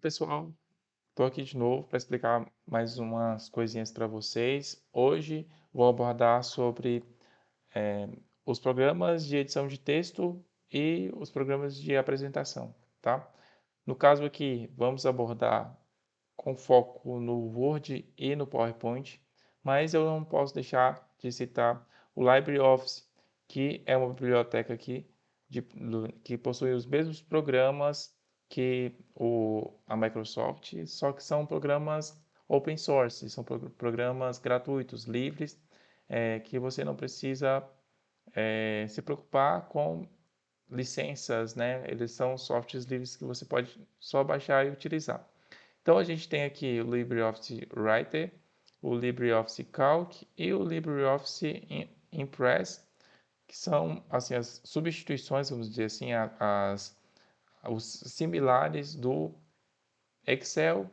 Pessoal, estou aqui de novo para explicar mais umas coisinhas para vocês. Hoje vou abordar sobre eh, os programas de edição de texto e os programas de apresentação, tá? No caso aqui, vamos abordar com foco no Word e no PowerPoint, mas eu não posso deixar de citar o LibreOffice, que é uma biblioteca aqui que possui os mesmos programas que a Microsoft, só que são programas open source, são programas gratuitos, livres, que você não precisa se preocupar com licenças, né? Eles são softwares livres que você pode só baixar e utilizar. Então a gente tem aqui o LibreOffice Writer, o LibreOffice Calc e o LibreOffice Impress, que são assim as substituições, vamos dizer assim, os similares do Excel,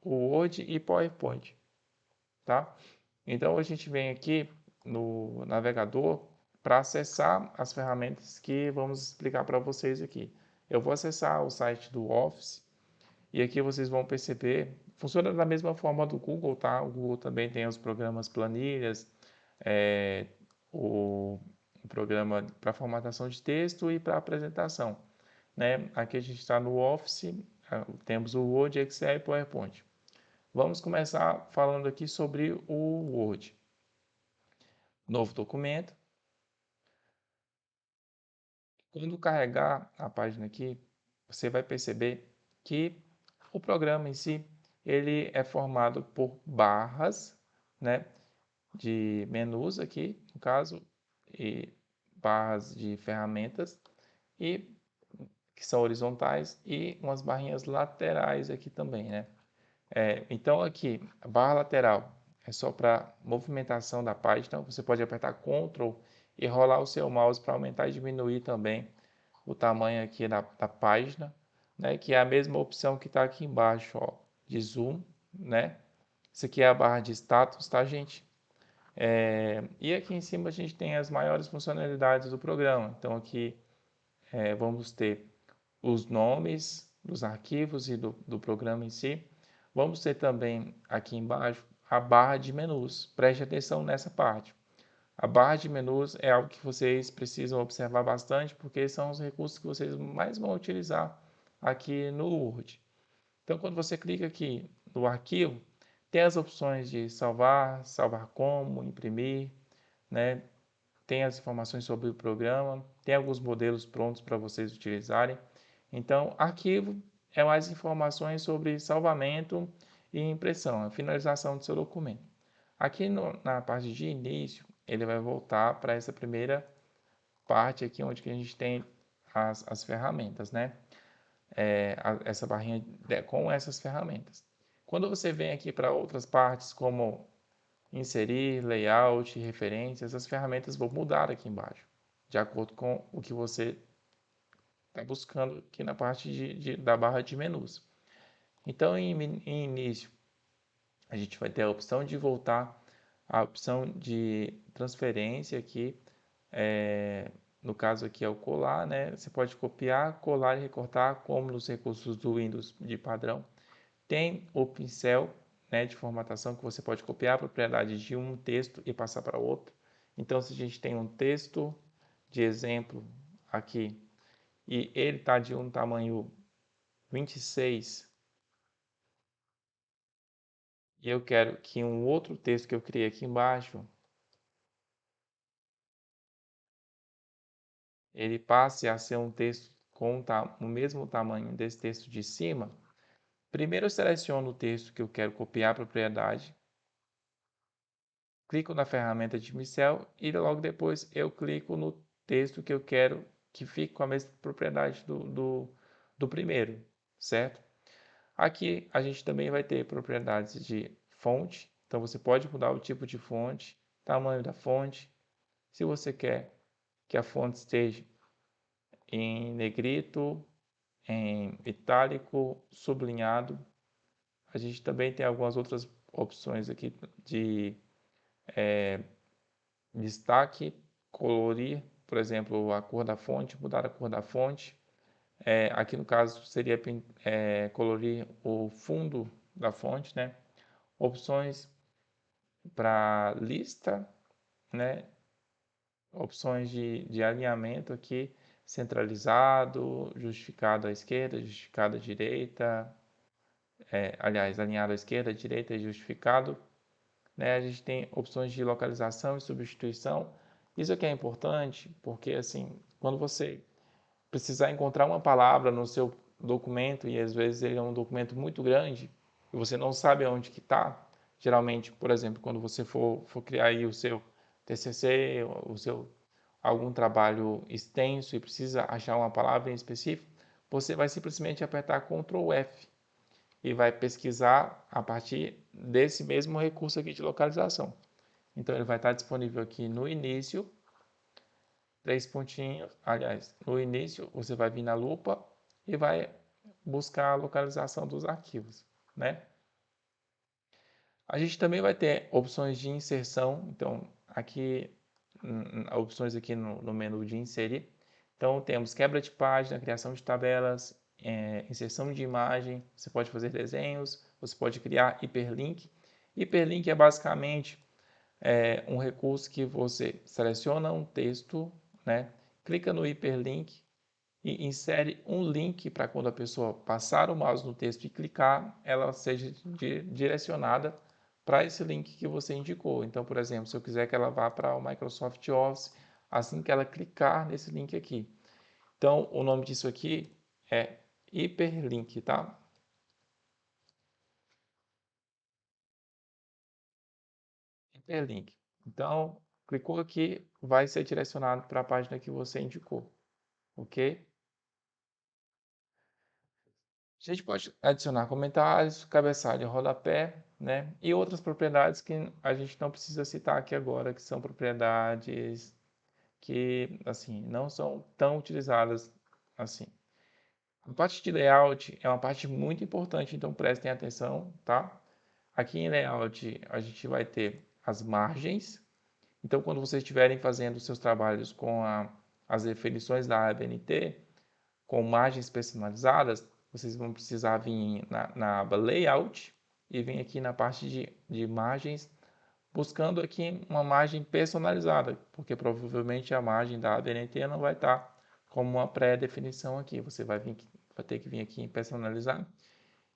o Word e PowerPoint, tá? Então a gente vem aqui no navegador para acessar as ferramentas que vamos explicar para vocês aqui. Eu vou acessar o site do Office e aqui vocês vão perceber, funciona da mesma forma do Google, tá? O Google também tem os programas planilhas, é, o, o programa para formatação de texto e para apresentação, né? Aqui a gente está no Office, temos o Word, Excel e PowerPoint. Vamos começar falando aqui sobre o Word. Novo documento. Quando carregar a página aqui, você vai perceber que o programa em si, ele é formado por barras, né, de menus aqui, no caso, e barras de ferramentas, e que são horizontais, e umas barrinhas laterais aqui também, né? Então aqui, a barra lateral é só para movimentação da página, você pode apertar Ctrl e rolar o seu mouse para aumentar e diminuir também o tamanho aqui da página, né? Que é a mesma opção que está aqui embaixo, ó, de zoom, né? Isso aqui é a barra de status, tá, gente? E aqui em cima a gente tem as maiores funcionalidades do programa. Então aqui vamos ter os nomes dos arquivos e do programa em si. Vamos ter também aqui embaixo a barra de menus. Preste atenção nessa parte. A barra de menus é algo que vocês precisam observar bastante, porque são os recursos que vocês mais vão utilizar aqui no Word. Então, quando você clica aqui no arquivo, tem as opções de salvar, salvar como, imprimir, né? Tem as informações sobre o programa, tem alguns modelos prontos para vocês utilizarem. Então, arquivo é mais informações sobre salvamento e impressão, a finalização do seu documento. Aqui na parte de início, ele vai voltar para essa primeira parte aqui, onde que a gente tem as ferramentas, né? Essa barrinha com essas ferramentas. Quando você vem aqui para outras partes, como inserir, layout, referências, as ferramentas vão mudar aqui embaixo, de acordo com o que você está buscando aqui na parte da barra de menus. Então, em início, a gente vai ter a opção de voltar, a opção de transferência aqui, no caso aqui é o colar, né? Você pode copiar, colar e recortar, como nos recursos do Windows de padrão. Tem o pincel, né, de formatação que você pode copiar a propriedade de um texto e passar para outro. Então, se a gente tem um texto de exemplo aqui e ele está de um tamanho 26 e eu quero que um outro texto que eu criei aqui embaixo ele passe a ser um texto com o mesmo tamanho desse texto de cima, primeiro eu seleciono o texto que eu quero copiar a propriedade, clico na ferramenta de pincel e logo depois eu clico no texto que eu quero que fique com a mesma propriedade do primeiro, certo? Aqui a gente também vai ter propriedades de fonte, então você pode mudar o tipo de fonte, tamanho da fonte, se você quer que a fonte esteja em negrito, em itálico, sublinhado. A gente também tem algumas outras opções aqui de destaque, colorir, por exemplo, a cor da fonte, mudar a cor da fonte, Aqui no caso seria colorir o fundo da fonte, né? Opções para lista, né? Opções de alinhamento aqui, centralizado, justificado à esquerda, justificado à direita, aliás, alinhado à esquerda, à direita e justificado, né? A gente tem opções de localização e substituição. Isso aqui é importante porque, assim, quando você precisar encontrar uma palavra no seu documento, e às vezes ele é um documento muito grande, e você não sabe onde que está, geralmente, por exemplo, quando você for criar aí o seu TCC, o seu algum trabalho extenso e precisa achar uma palavra em específico, você vai simplesmente apertar Ctrl F e vai pesquisar a partir desse mesmo recurso aqui de localização. Então ele vai estar disponível aqui no início, 3 pontinhos, aliás, no início você vai vir na lupa e vai buscar a localização dos arquivos, né? A gente também vai ter opções de inserção, então aqui, opções aqui no menu de inserir. Então temos quebra de página, criação de tabelas, inserção de imagem, você pode fazer desenhos, você pode criar hiperlink. Hiperlink é basicamente um recurso que você seleciona um texto, né? Clica no hiperlink e insere um link para quando a pessoa passar o mouse no texto e clicar, ela seja direcionada para esse link que você indicou. Então, por exemplo, se eu quiser que ela vá para o Microsoft Office, assim que ela clicar nesse link aqui. Então, o nome disso aqui é hiperlink, tá? Hiperlink. Então, clicou aqui, vai ser direcionado para a página que você indicou, ok? A gente pode adicionar comentários, cabeçalho e rodapé, né? E outras propriedades que a gente não precisa citar aqui agora, que são propriedades que, assim, não são tão utilizadas assim. A parte de layout é uma parte muito importante, então prestem atenção, tá? Aqui em layout a gente vai ter as margens. Então, quando vocês estiverem fazendo seus trabalhos com as definições da ABNT, com margens personalizadas, vocês vão precisar vir na aba Layout e vir aqui na parte de margens, buscando aqui uma margem personalizada, porque provavelmente a margem da ABNT não vai estar como uma pré-definição aqui. Você vai ter que vir aqui em personalizar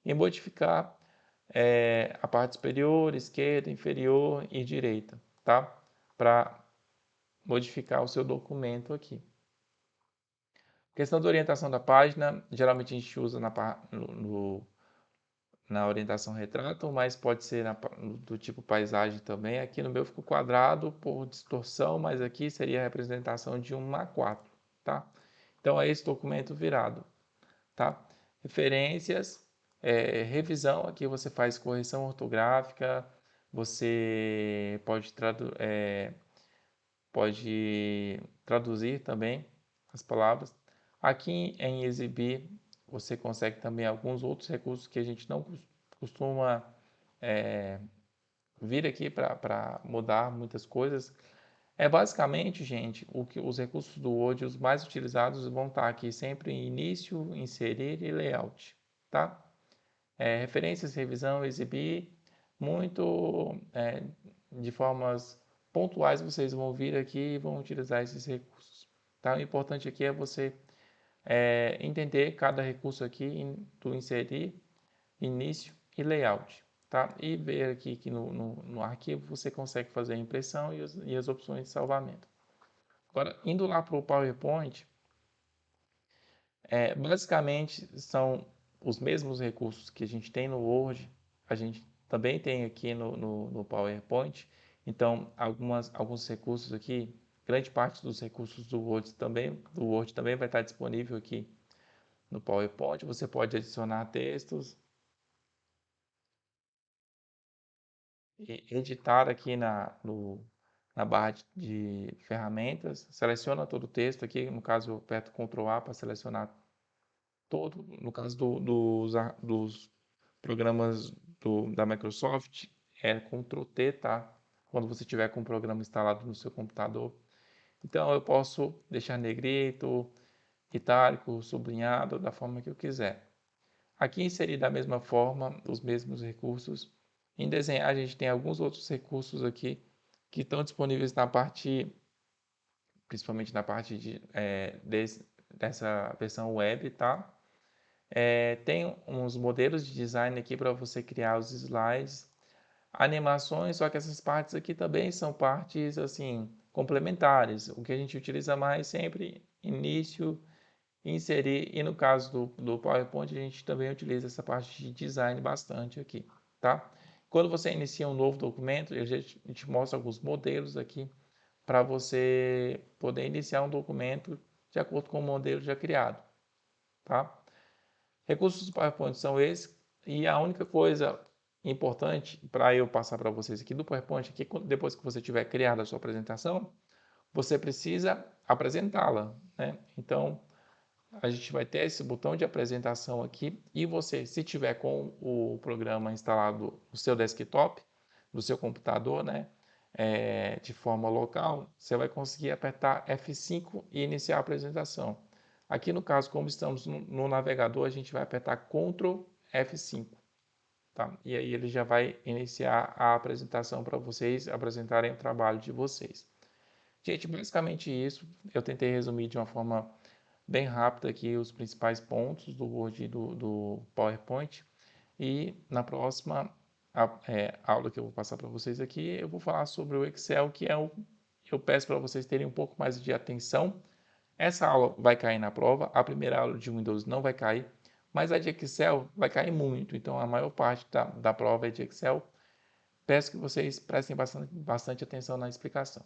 e modificar a parte superior, esquerda, inferior e direita, tá? Para modificar o seu documento aqui. Questão da orientação da página, geralmente a gente usa na orientação retrato, mas pode ser do tipo paisagem também. Aqui no meu ficou quadrado por distorção, mas aqui seria a representação de um A4, tá? Então é esse documento virado, tá? Referências, revisão, aqui você faz correção ortográfica, você pode traduzir também as palavras. Aqui em exibir, você consegue também alguns outros recursos que a gente não costuma vir aqui para mudar muitas coisas. É basicamente, gente, os recursos do Word, os mais utilizados vão estar aqui sempre em início, inserir e layout, tá? Referências, revisão, exibir, muito de formas pontuais vocês vão vir aqui e vão utilizar esses recursos. Tá? O importante aqui é você entender cada recurso aqui do inserir, início e layout. Tá? E ver aqui que no arquivo você consegue fazer a impressão e as opções de salvamento. Agora, indo lá para o PowerPoint, basicamente são os mesmos recursos que a gente tem no Word, a gente também tem aqui no PowerPoint. Então, alguns recursos aqui, grande parte dos recursos do Word também vai estar disponível aqui no PowerPoint. Você pode adicionar textos e editar aqui na barra de ferramentas. Seleciona todo o texto aqui, no caso eu aperto Ctrl A para selecionar todo, no caso dos programas da Microsoft, é Ctrl T, tá? Quando você tiver com o programa instalado no seu computador. Então eu posso deixar negrito, itálico, sublinhado, da forma que eu quiser. Aqui inserir da mesma forma os mesmos recursos. Em desenhar a gente tem alguns outros recursos aqui que estão disponíveis na parte, principalmente na parte dessa versão web, tá? Tem uns modelos de design aqui para você criar os slides, animações, só que essas partes aqui também são partes assim complementares. O que a gente utiliza mais sempre início, inserir, e no caso do PowerPoint a gente também utiliza essa parte de design bastante aqui, tá? Quando você inicia um novo documento, a gente mostra alguns modelos aqui para você poder iniciar um documento de acordo com o modelo já criado, tá? Recursos do PowerPoint são esses, e a única coisa importante para eu passar para vocês aqui do PowerPoint é que depois que você tiver criado a sua apresentação, você precisa apresentá-la, né? Então, a gente vai ter esse botão de apresentação aqui e você, se tiver com o programa instalado no seu desktop, no seu computador, né, de forma local, você vai conseguir apertar F5 e iniciar a apresentação. Aqui no caso, como estamos no navegador, a gente vai apertar Ctrl F5, tá? E aí ele já vai iniciar a apresentação para vocês apresentarem o trabalho de vocês. Gente, basicamente isso. Eu tentei resumir de uma forma bem rápida aqui os principais pontos do Word e do PowerPoint. E na próxima aula que eu vou passar para vocês aqui, eu vou falar sobre o Excel, que é eu peço para vocês terem um pouco mais de atenção. Essa aula vai cair na prova, a primeira aula de Windows não vai cair, mas a de Excel vai cair muito, então a maior parte da prova é de Excel. Peço que vocês prestem bastante atenção na explicação.